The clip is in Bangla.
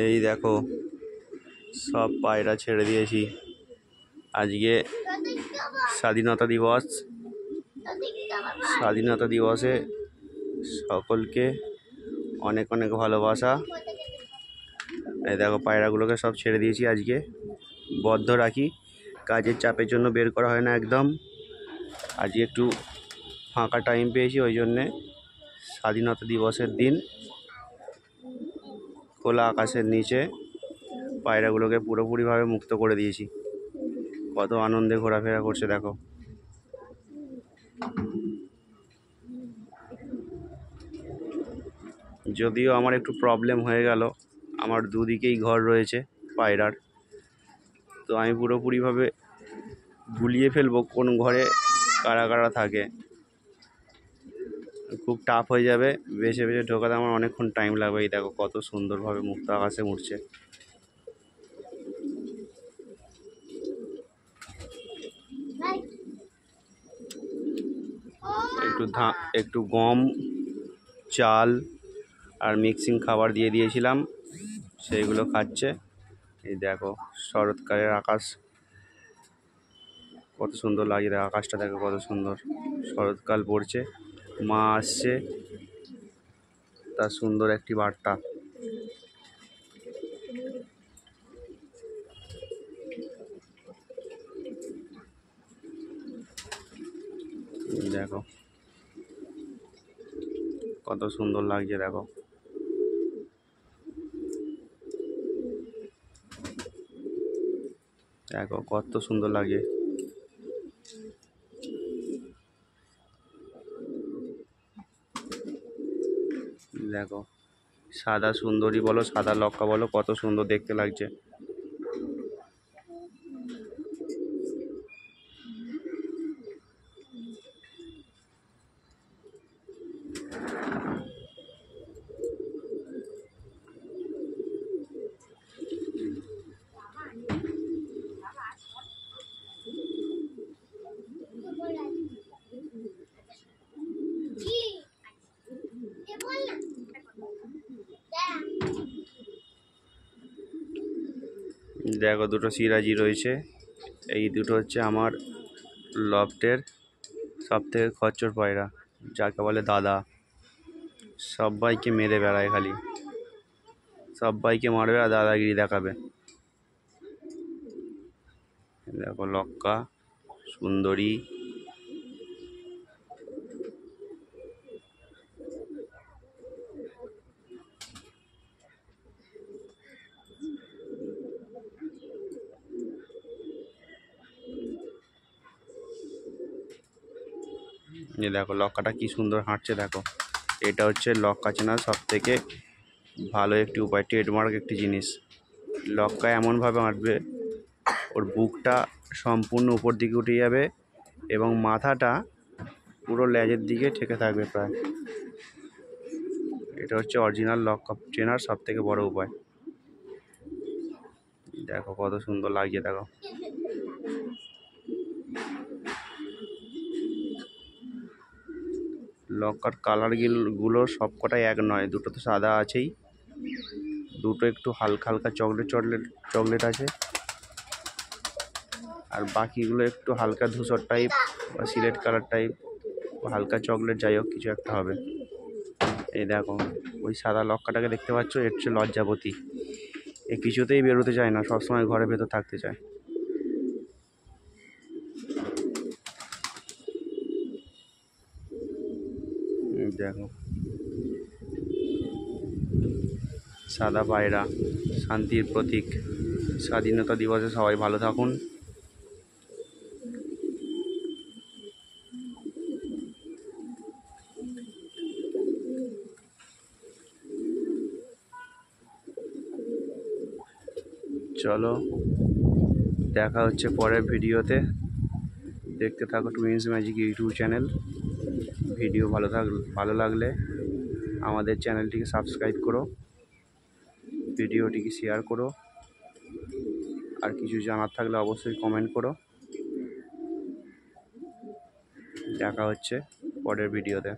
এই দেখো সব পায়রা ছেড়ে দিয়েছি। আজকে স্বাধীনতা দিবস। স্বাধীনতা দিবসে সকলকে অনেক অনেক ভালোবাসা। এই দেখো পায়রাগুলোকে সব ছেড়ে দিয়েছি। আজকে বদ্ধ রাখি, কাজের চাপের জন্য বের করা হয় না একদম। আজকে একটু ফাঁকা টাইম পেয়েছি, ওই জন্যে স্বাধীনতা দিবসের দিন খোলা আকাশের নিচে পায়রাগুলোকে পুরোপুরিভাবে মুক্ত করে দিয়েছি। কত আনন্দে ঘোরাফেরা করছে দেখো। যদিও আমার একটু প্রবলেম হয়ে গেল, আমার দুদিকেই ঘর রয়েছে পায়রার, তো আমি পুরোপুরিভাবে গুলিয়ে ফেলবো কোন ঘরে কারা কারা থাকে। খুব টাফ হয়ে যাবে, বেছে বেছে ঢোকাতে আমার অনেকক্ষণ টাইম লাগবে। এই দেখো কত সুন্দরভাবে মুক্ত আকাশে উঠছে। একটু গম, চাল আর মিক্সিং খাবার দিয়ে দিয়েছিলাম, সেইগুলো খাচ্ছে। এই দেখো শরৎকালের আকাশ কত সুন্দর লাগে। দেখো আকাশটা দেখো কত সুন্দর, শরৎকাল পড়ছে, মা আসছে, তার সুন্দর একটি বার্তা। দেখো কত সুন্দর লাগছে। দেখো দেখো কত সুন্দর লাগে। দেখো সাদা সুন্দরী বলো, সাদা লক্কা বলো, কত সুন্দর দেখতে লাগছে। দেখো দুটো সিরাজি রয়েছে। এই দুটো হচ্ছে আমার লফটের সবথেকে খচ্চর পায়রা, যাকে বলে দাদা। সবাইকে মেরে বেড়ায়, খালি সবাইকে মারবে আর দাদাগিরি দেখাবে। দেখো লক্কা, সুন্দরী, দেখো লক্কাটা কি সুন্দর হাঁটছে। দেখো এটা হচ্ছে লক্কা চেনার সব থেকে ভালো একটি উপায়, ট্রেডমার্ক একটি জিনিস। লক্কা এমনভাবে হাঁটবে, ওর বুকটা সম্পূর্ণ উপর দিকে উঠে যাবে এবং মাথাটা পুরো লেজের দিকে ঠেকে থাকবে প্রায়। এটা হচ্ছে অরিজিনাল লক্কা চেনার সব থেকে বড় উপায়। দেখো কত সুন্দর লাগছে। দেখো লক্কার কালারগুলো সব কটাই এক নয়, দুটো তো সাদা আছেই, দুটো একটু হালকা হালকা চকলেট আছে, আর বাকিগুলো একটু হালকা ধূসর টাইপ বা সিলেট কালার টাইপ, হালকা চকলেট, যাই হোক কিছু একটা হবে। এই দেখো ওই সাদা লক্কাটাকে দেখতে পাচ্ছ, এর হচ্ছে লজ্জাবতী। এ কিছুতেই বেরোতে চায় না, সবসময় ঘরের ভেতর থাকতে চায়। দেখো সাদা পায়রা, শান্তির প্রতীক। স্বাধীনতা দিবসে সবাই ভালো থাকুন। চলো দেখা হচ্ছে পরের ভিডিওতে। দেখতে থাকো twins magic YouTube channel. Video ভালো লাগলে আমাদের চ্যানেলটিকে সাবস্ক্রাইব করো, ভিডিওটিকে শেয়ার করো, আর কিছু জানার থাকলে অবশ্যই কমেন্ট করো। দেখা হচ্ছে পরের ভিডিওতে।